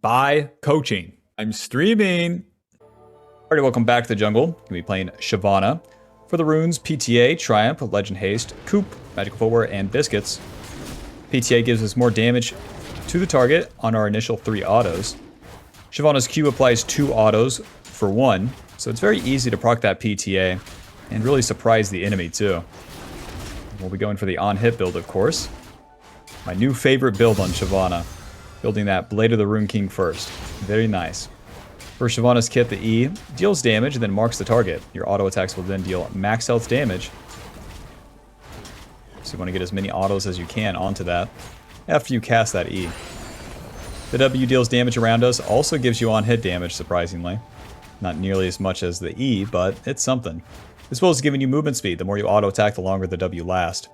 by coaching. I'm streaming. Alrighty, welcome back to the jungle. Gonna be playing Shyvana. For the runes, PTA, Triumph, Legend Haste, Coop, Magical Footwear, and Biscuits. PTA gives us more damage to the target on our initial 3 autos. Shyvana's Q applies 2 autos for 1, so it's very easy to proc that PTA and really surprise the enemy too. We'll be going for the on-hit build, of course. My new favorite build on Shyvana. Building that Blade of the Rune King first. Very nice. For Shyvana's kit, the E deals damage and then marks the target. Your auto attacks will then deal max health damage. So you want to get as many autos as you can onto that after you cast that E. The W deals damage around us, also gives you on-hit damage, surprisingly. Not nearly as much as the E, but it's something. As well as giving you movement speed. The more you auto attack, the longer the W lasts.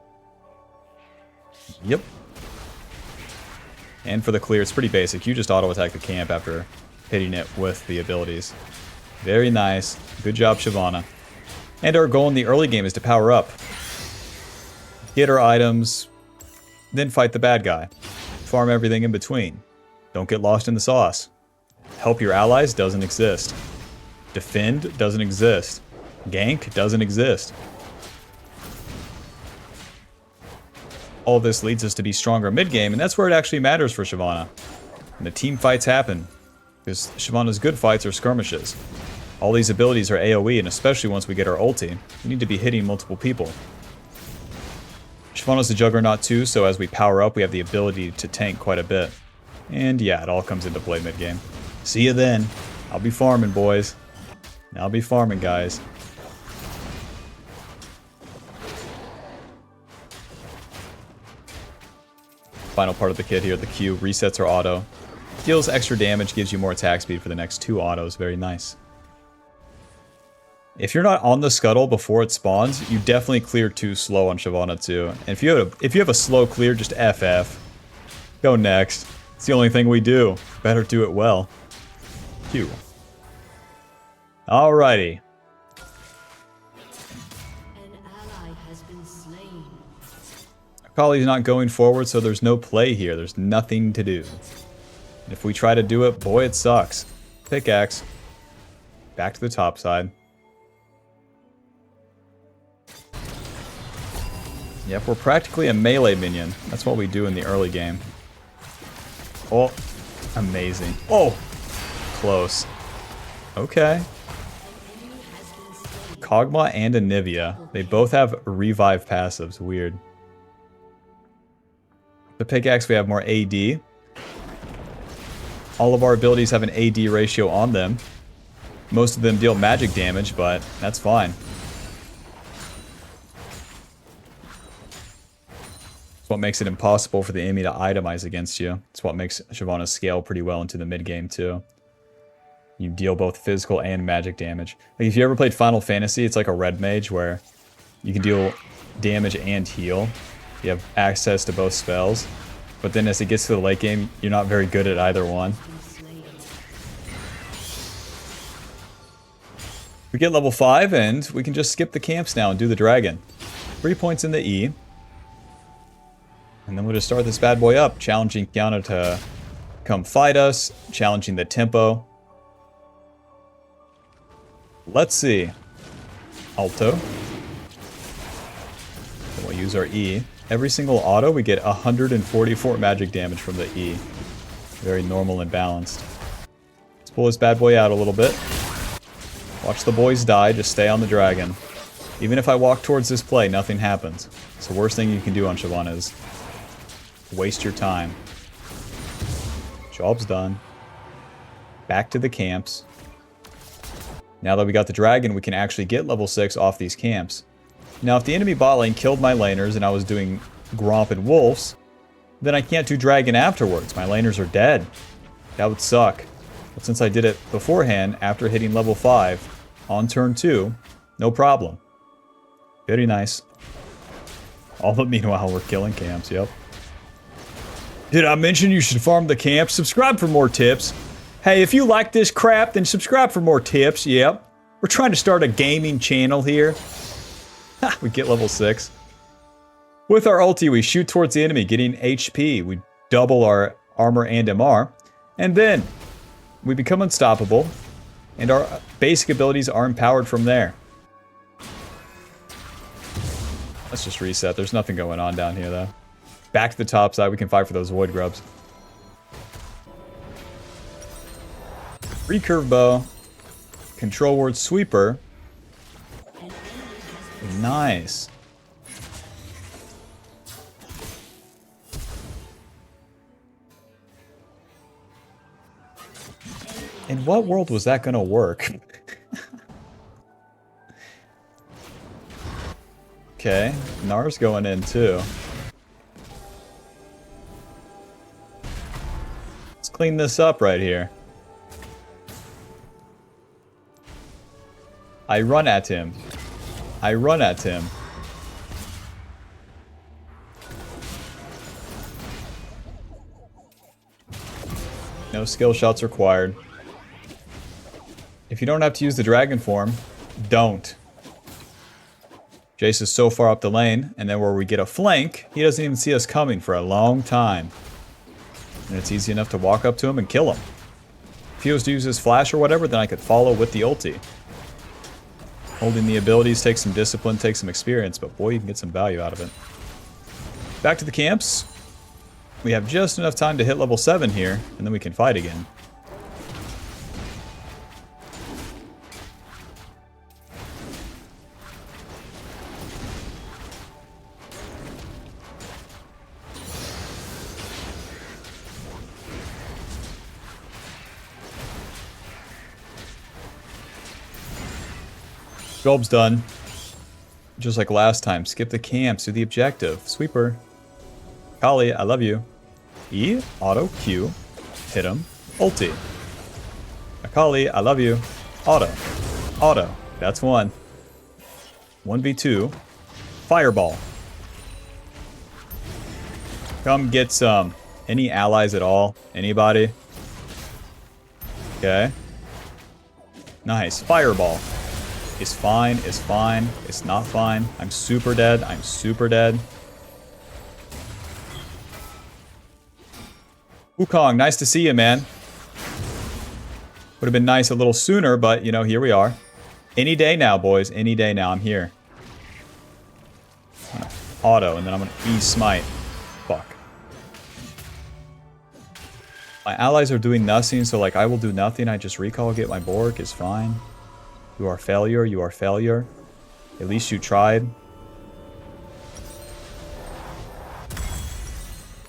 Yep. And for the clear, it's pretty basic. You just auto attack the camp after hitting it with the abilities. Very nice. Good job, Shyvana. And our goal in the early game is to power up. Get our items, then fight the bad guy. Farm everything in between. Don't get lost in the sauce. Help your allies doesn't exist. Defend doesn't exist. Gank doesn't exist. All this leads us to be stronger mid-game, and that's where it actually matters for Shyvana. And the team fights happen, because Shyvana's good fights are skirmishes. All these abilities are AoE, and especially once we get our ulti, we need to be hitting multiple people. Shyvana's a Juggernaut too, so as we power up, we have the ability to tank quite a bit. And yeah, it all comes into play mid-game. See you then. I'll be farming, boys. I'll be farming, guys. Final part of the kit here, the Q resets our auto. Deals extra damage, gives you more attack speed for the next 2 autos. Very nice. If you're not on the scuttle before it spawns, you definitely clear too slow on Shyvana too. And if you have a slow clear, just FF. Go next. It's the only thing we do. Better do it well. Q. Alrighty. Akali's not going forward, so there's no play here. There's nothing to do. And if we try to do it, boy, it sucks. Pickaxe. Back to the top side. Yep, we're practically a melee minion. That's what we do in the early game. Oh, amazing. Oh, close. Okay. Kog'Maw and Anivia. They both have revive passives. Weird. The pickaxe, we have more AD. All of our abilities have an AD ratio on them. Most of them deal magic damage, but that's fine. It's what makes it impossible for the enemy to itemize against you. It's what makes Shyvana scale pretty well into the mid-game, too. You deal both physical and magic damage. Like, if you ever played Final Fantasy, it's like a red mage where you can deal damage and heal. You have access to both spells, but then as it gets to the late game, you're not very good at either one. We get level 5 and we can just skip the camps now and do the dragon. 3 points in the E. And then we'll just start this bad boy up, challenging Kiana to come fight us, challenging the tempo. Let's see. Alto. Then we'll use our E. Every single auto, we get 144 magic damage from the E. Very normal and balanced. Let's pull this bad boy out a little bit. Watch the boys die, just stay on the dragon. Even if I walk towards this play, nothing happens. It's the worst thing you can do on Shyvana is waste your time. Job's done. Back to the camps. Now that we got the dragon, we can actually get level 6 off these camps. Now, if the enemy bot lane killed my laners and I was doing Gromp and Wolves, then I can't do Dragon afterwards. My laners are dead. That would suck. But since I did it beforehand, after hitting level 5, on turn 2, no problem. Very nice. All but meanwhile, we're killing camps, yep. Did I mention you should farm the camps? Subscribe for more tips. Hey, if you like this crap, then subscribe for more tips, yep. We're trying to start a gaming channel here. We get level 6. With our ulti, we shoot towards the enemy, getting HP. We double our armor and MR. And then we become unstoppable, and our basic abilities are empowered from there. Let's just reset. There's nothing going on down here, though. Back to the top side. We can fight for those void grubs. Recurve bow. Control word sweeper. Nice. In what world was that gonna work? Okay, Nar's going in too. Let's clean this up right here. I run at him. I run at him. No skill shots required. If you don't have to use the dragon form, don't. Jace is so far up the lane, and then where we get a flank, he doesn't even see us coming for a long time. And it's easy enough to walk up to him and kill him. If he was to use his flash or whatever, then I could follow with the ulti. Holding the abilities takes some discipline, takes some experience, but boy, you can get some value out of it. Back to the camps. We have just enough time to hit level 7 here, and then we can fight again. Job's done. Just like last time. Skip the camps. Do the objective. Sweeper. Kali, I love you. E. Auto. Q. Hit him. Ulti. Akali, I love you. Auto. Auto. That's one. 1v2. Fireball. Come get some. Any allies at all? Anybody? Okay. Nice. Fireball. Is fine, is fine, it's not fine. I'm super dead, I'm super dead. Wukong, nice to see you, man. Would have been nice a little sooner, but, you know, here we are. Any day now, boys, any day now, I'm here. I'm gonna auto, and then I'm gonna E-smite. Fuck. My allies are doing nothing, so, like, I will do nothing. I just recall, get my bork, is fine. You are failure, you are failure. At least you tried.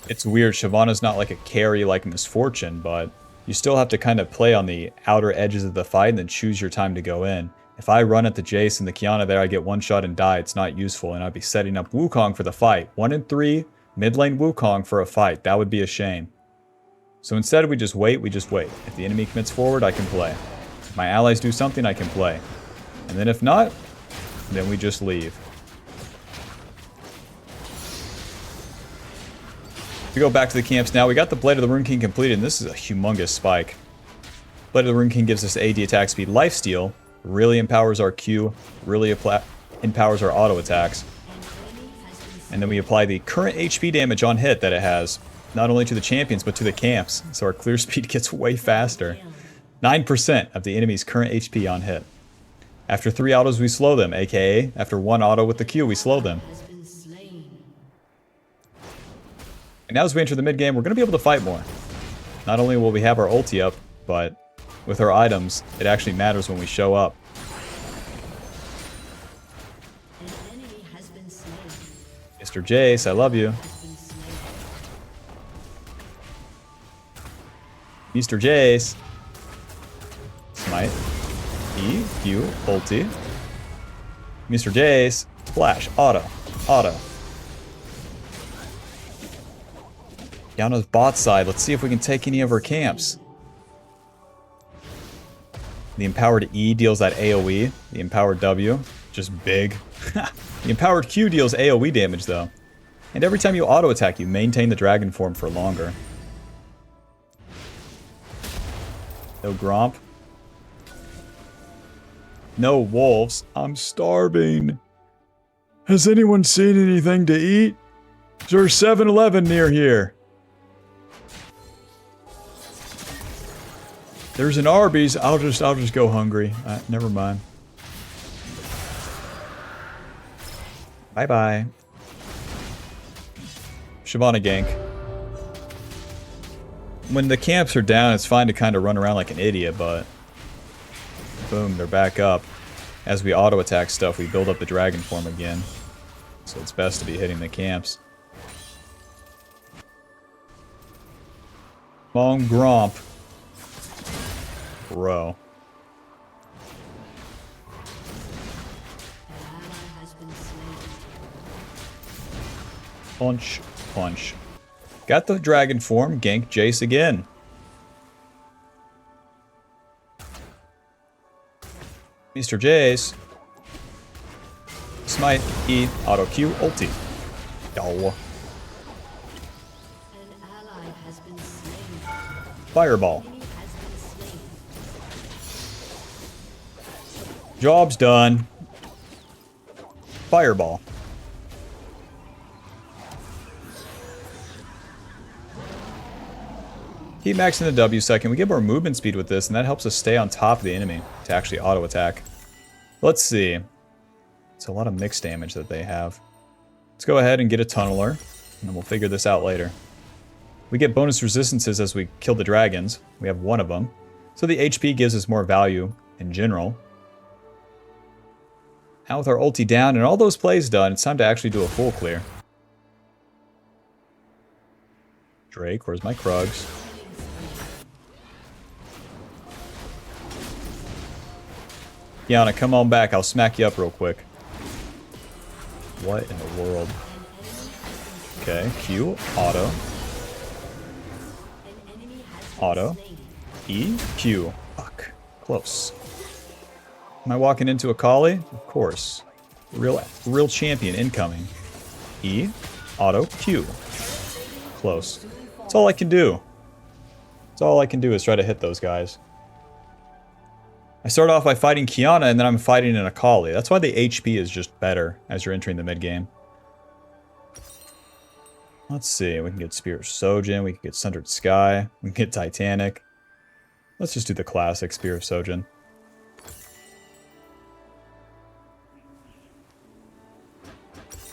It's weird, Shyvana's not like a carry like Misfortune, but you still have to kind of play on the outer edges of the fight and then choose your time to go in. If I run at the Jace and the Qiyana there, I get one shot and die, it's not useful, and I'd be setting up Wukong for the fight. 1 in 3, mid lane Wukong for a fight. That would be a shame. So instead we just wait, If the enemy commits forward, I can play. My allies do something, I can play. And then if not, then we just leave. To go back to the camps now, we got the Blade of the Rune King completed, and this is a humongous spike. Blade of the Rune King gives us AD attack speed, lifesteal, really empowers our Q, really empowers our auto attacks. And then we apply the current HP damage on hit that it has, not only to the champions, but to the camps. So our clear speed gets way faster. 9% of the enemy's current HP on hit. After 3 autos, we slow them, aka after 1 auto with the Q, we slow them. And now as we enter the mid game, we're going to be able to fight more. Not only will we have our ulti up, but with our items, it actually matters when we show up. Mr. Jace, I love you. Mr. Jace. Smite. E, Q, ulti. Mr. Jace. Flash. Auto. Auto. Down to the bot side. Let's see if we can take any of our camps. The empowered E deals that AoE. The empowered W, just big. The empowered Q deals AoE damage though. And every time you auto attack, you maintain the dragon form for longer. No Gromp. No wolves. I'm starving. Has anyone seen anything to eat? Is there a 7-Eleven near here? There's an Arby's. I'll just go hungry. Never mind. Bye-bye. Shyvana gank. When the camps are down, it's fine to kind of run around like an idiot, but... Boom, they're back up. As we auto-attack stuff, we build up the dragon form again. So it's best to be hitting the camps. Long gromp. Bro. Punch, punch. Got the dragon form, gank Jace again. Mr. Jace. Smite, E, auto Q, ulti. Yo. Fireball. Job's done. Fireball. Keep maxing the W second. We get more movement speed with this, and that helps us stay on top of the enemy to actually auto-attack. Let's see. It's a lot of mixed damage that they have. Let's go ahead and get a tunneler, and then we'll figure this out later. We get bonus resistances as we kill the dragons. We have one of them. So the HP gives us more value in general. Now with our ulti down and all those plays done, it's time to actually do a full clear. Drake, where's my Krugs? Yana, come on back. I'll smack you up real quick. What in the world? Okay, Q, auto. Auto. E, Q. Fuck. Close. Am I walking into a Kali? Of course. Real champion incoming. E, auto, Q. Close. That's all I can do. That's all I can do is try to hit those guys. I start off by fighting Kiana, and then I'm fighting an Akali. That's why the HP is just better as you're entering the mid-game. Let's see. We can get Spear of Sojin. We can get Sundered Sky. We can get Titanic. Let's just do the classic Spear of Sojin.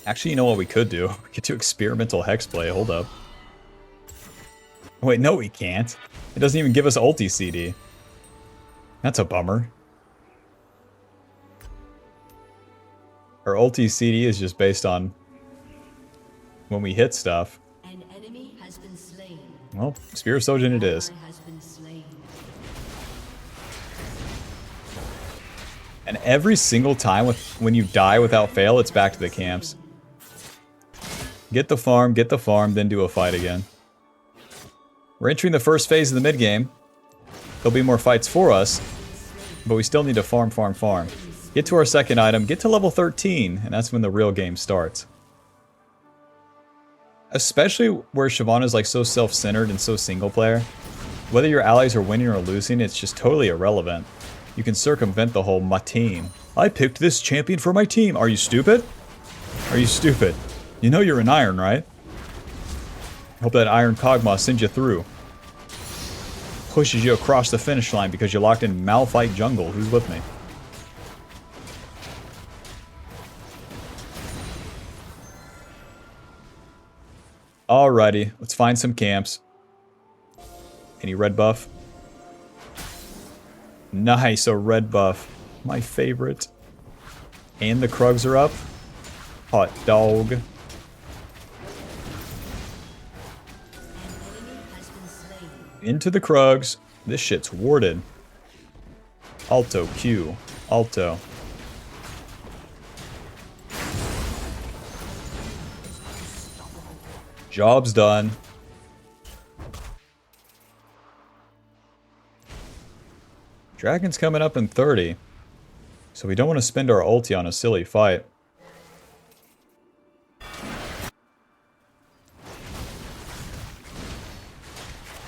Actually, you know what we could do? We could do Experimental Hexblade. Hold up. Wait, no we can't. It doesn't even give us ulti CD. That's a bummer. Our ulti CD is just based on when we hit stuff. An enemy has been slain. Well, Spear of Sojin it is. And every single time when you die without fail, it's back to the camps. Get the farm, then do a fight again. We're entering the first phase of the mid-game. There'll be more fights for us, but we still need to farm. Get to our second item, get to level 13, and that's when the real game starts. Especially where Shyvana's like so self-centered and so single-player. Whether your allies are winning or losing, it's just totally irrelevant. You can circumvent the whole "my team." I picked this champion for my team. Are you stupid? Are you stupid? You know you're an iron, right? Hope that Iron Kog'Maw sends you through. Pushes you across the finish line because you locked in Malphite jungle. Who's with me? Alrighty, let's find some camps. Any red buff? Nice, a red buff. My favorite. And the Krugs are up. Hot dog. Into the Krugs. This shit's warded. Alto, Q. Alto. Job's done. Dragon's coming up in 30. So we don't want to spend our ulti on a silly fight.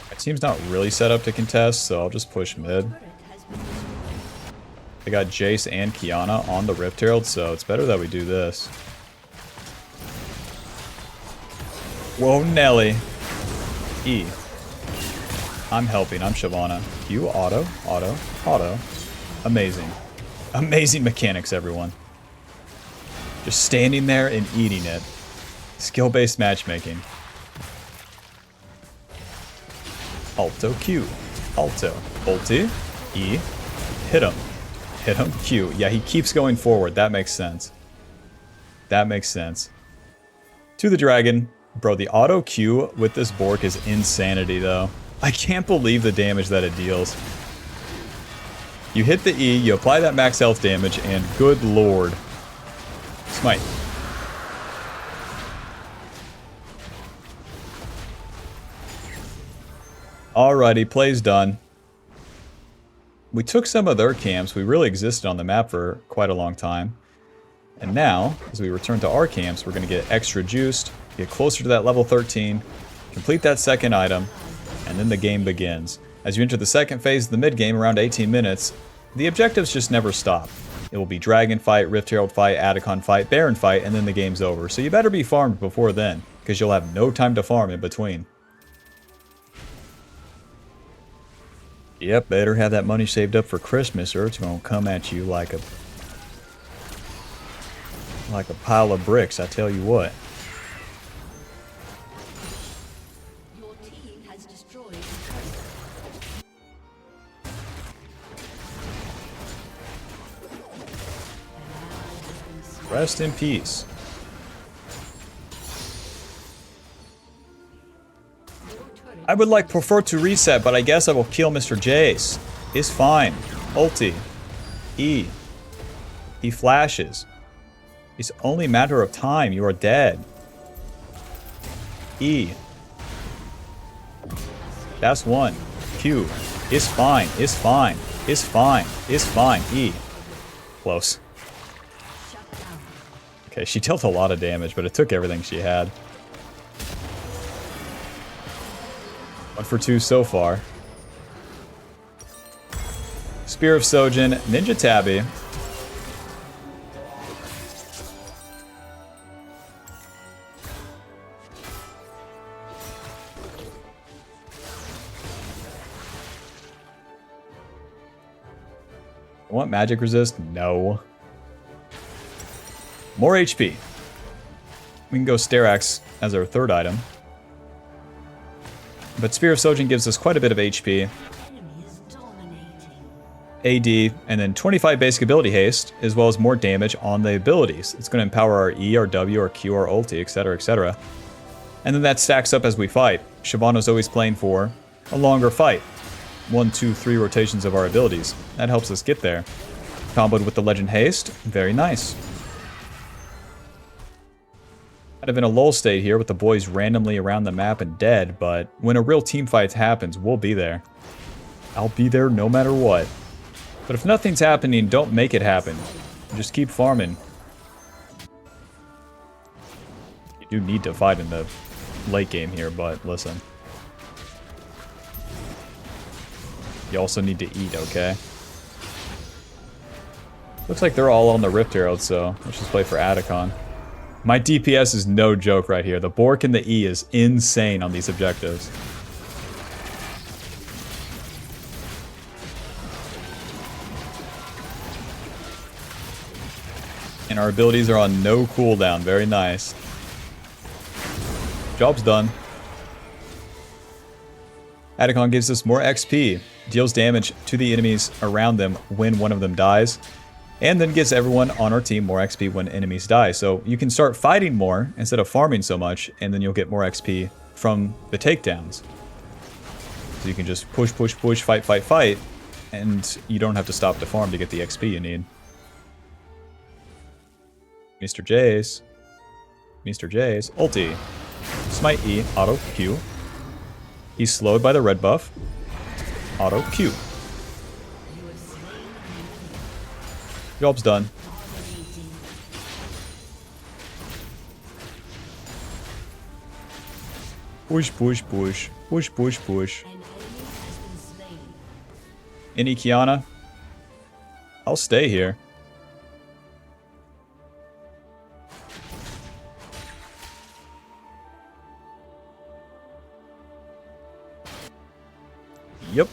My team's not really set up to contest, so I'll just push mid. They got Jace and Kiana on the Rift Herald, so it's better that we do this. Whoa, Nelly. E. I'm helping. I'm Shyvana. Q, auto, auto, auto. Amazing. Amazing mechanics, everyone. Just standing there and eating it. Skill-based matchmaking. Alto, Q. Alto. Ulti. E. Hit him. Hit him. Q. Yeah, he keeps going forward. That makes sense. That makes sense. To the dragon. Bro, the auto Q with this bork is insanity, though. I can't believe the damage that it deals. You hit the E, you apply that max health damage, and good lord. Smite. Alrighty, play's done. We took some of their camps. We really existed on the map for quite a long time. And now, as we return to our camps, we're going to get extra juiced, get closer to that level 13, complete that second item, and then the game begins. As you enter the second phase of the mid-game, around 18 minutes, the objectives just never stop. It will be Dragon fight, Rift Herald fight, Atacon fight, Baron fight, and then the game's over. So you better be farmed before then, because you'll have no time to farm in between. Yep, better have that money saved up for Christmas or it's going to come at you like a pile of bricks, I tell you what. Your team has destroyed. Rest in peace. I would prefer to reset, but I guess I will kill Mr. Jace. It's fine. Ulti. E. He flashes. It's only a matter of time. You are dead. E. That's one. Q. It's fine. It's fine. It's fine. It's fine. E. Close. Okay, she dealt a lot of damage, but it took everything she had. 1 for 2 so far. Spear of Sojin, Ninja Tabby. I want magic resist? No. More HP. We can go Sterax as our third item. But Spear of Sojin gives us quite a bit of HP. AD, and then 25 basic ability haste, as well as more damage on the abilities. It's going to empower our E, our W, our Q, our ulti, etc., etc. And then that stacks up as we fight. Shyvana's always playing for a longer fight. 1, 2, 3 rotations of our abilities. That helps us get there. Comboed with the Legend Haste, very nice. Kind of in a lull state here with the boys randomly around the map and dead, but when a real team fight happens, we'll be there. I'll be there no matter what. But if nothing's happening, don't make it happen. Just keep farming. You do need to fight in the late game here, but listen. You also need to eat, okay? Looks like they're all on the Rift Herald, so let's just play for Atacon. My DPS is no joke right here. The Bork and the E is insane on these objectives. And our abilities are on no cooldown. Very nice. Job's done. Atacon gives us more XP, deals damage to the enemies around them when one of them dies, and then gives everyone on our team more XP when enemies die. So you can start fighting more instead of farming so much, and then you'll get more XP from the takedowns. So you can just push, push, push, fight, fight, fight, and you don't have to stop to farm to get the XP you need. Mr. Jace. Mr. Jace. Ulti. Smite E. Auto Q. He's slowed by the red buff. Auto Q. Job's done. Push, push, push. Push, push, push. Any Kiana? I'll stay here. Yep.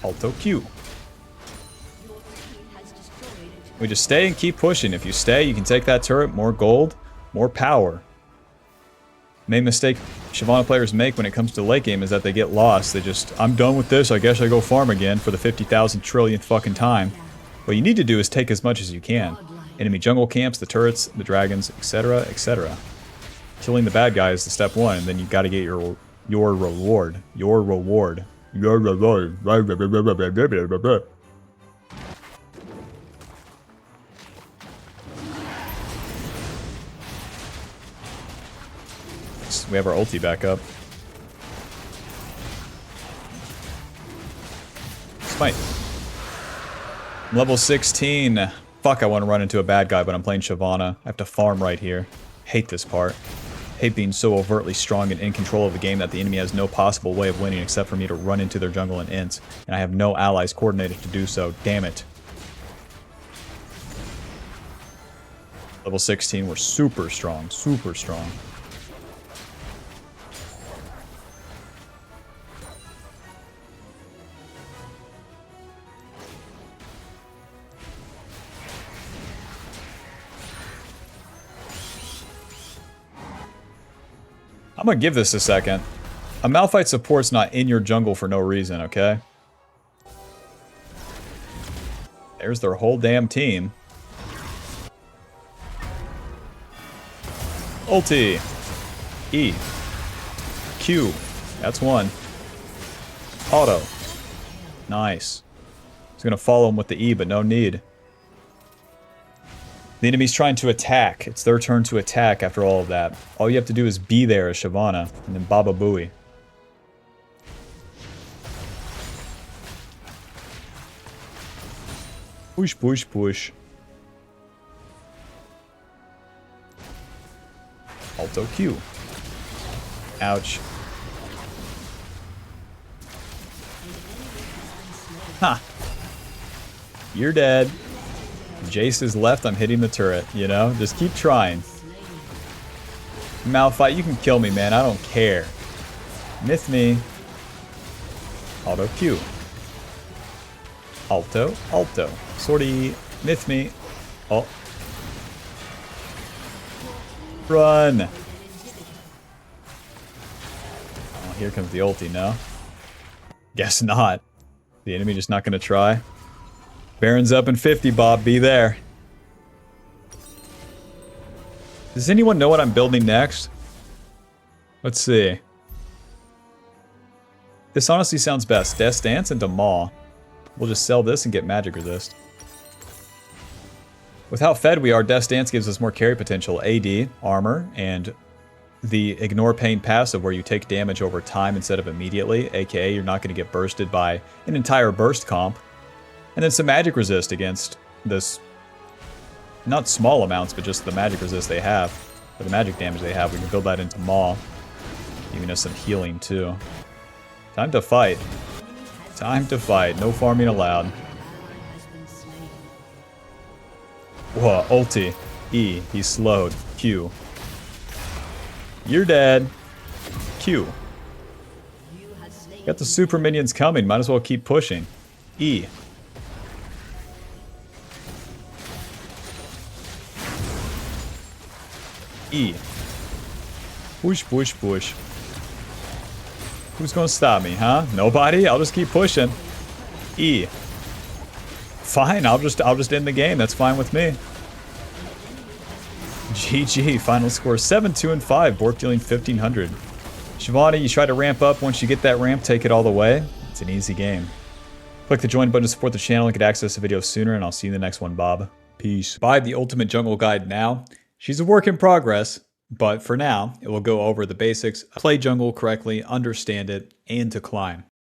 Alto Q. Your team has destroyed a We just stay and keep pushing. If you stay, you can take that turret. More gold, more power. Main mistake Shyvana players make when it comes to late game is that they get lost. They just, I'm done with this, I guess I go farm again for the 50,000 trillionth fucking time. What you need to do is take as much as you can. Enemy jungle camps, the turrets, the dragons, etc., etc. Killing the bad guy is the step one, and then you gotta get your reward. Your reward. Your reward. We have our ulti back up. Smite. I'm level 16. Fuck, I want to run into a bad guy, but I'm playing Shyvana. I have to farm right here. Hate this part. Hate being so overtly strong and in control of the game that the enemy has no possible way of winning except for me to run into their jungle and int. And I have no allies coordinated to do so. Damn it. Level 16, we're super strong. Super strong. I'm gonna give this a second. A Malphite support's not in your jungle for no reason, okay? There's their whole damn team. Ulti. E. Q. That's one. Auto. Nice. He's gonna follow him with the E, but no need. The enemy's trying to attack. It's their turn to attack after all of that. All you have to do is be there as Shyvana, and then Baba Booey. Push, push, push. Alto Q. Ouch. Ha! You're dead. Jace is left, I'm hitting the turret, you know? Just keep trying. Malphite, you can kill me, man. I don't care. Myth me. Auto Q. Alto, alto. Sortie, myth me. Oh. Run. Oh, here comes the ulti now. Guess not. The enemy just not gonna try. Baron's up in 50, Bob. Be there. Does anyone know what I'm building next? Let's see. This honestly sounds best. Death Dance into Maw. We'll just sell this and get magic resist. With how fed we are, Death Dance gives us more carry potential. AD, armor, and the Ignore Pain passive where you take damage over time instead of immediately. AKA you're not going to get bursted by an entire burst comp. And then some magic resist against this, not small amounts, but just the magic resist they have, or the magic damage they have. We can build that into Maw, giving us some healing too. Time to fight. Time to fight. No farming allowed. Whoa, ulti. E, he's slowed. Q. You're dead. Q. Got the super minions coming, might as well keep pushing. E. E. Push, push, push. Who's gonna stop me, huh? Nobody? I'll just keep pushing. E. Fine, I'll just end the game. That's fine with me. GG. Final score 7-2-5. Bork dealing 1,500. Shyvana, you try to ramp up. Once you get that ramp, take it all the way. It's an easy game. Click the join button to support the channel and get access to videos sooner, and I'll see you in the next one, Bob. Peace. Buy the Ultimate Jungle Guide now. She's a work in progress, but for now, it will go over the basics, play jungle correctly, understand it, and to climb.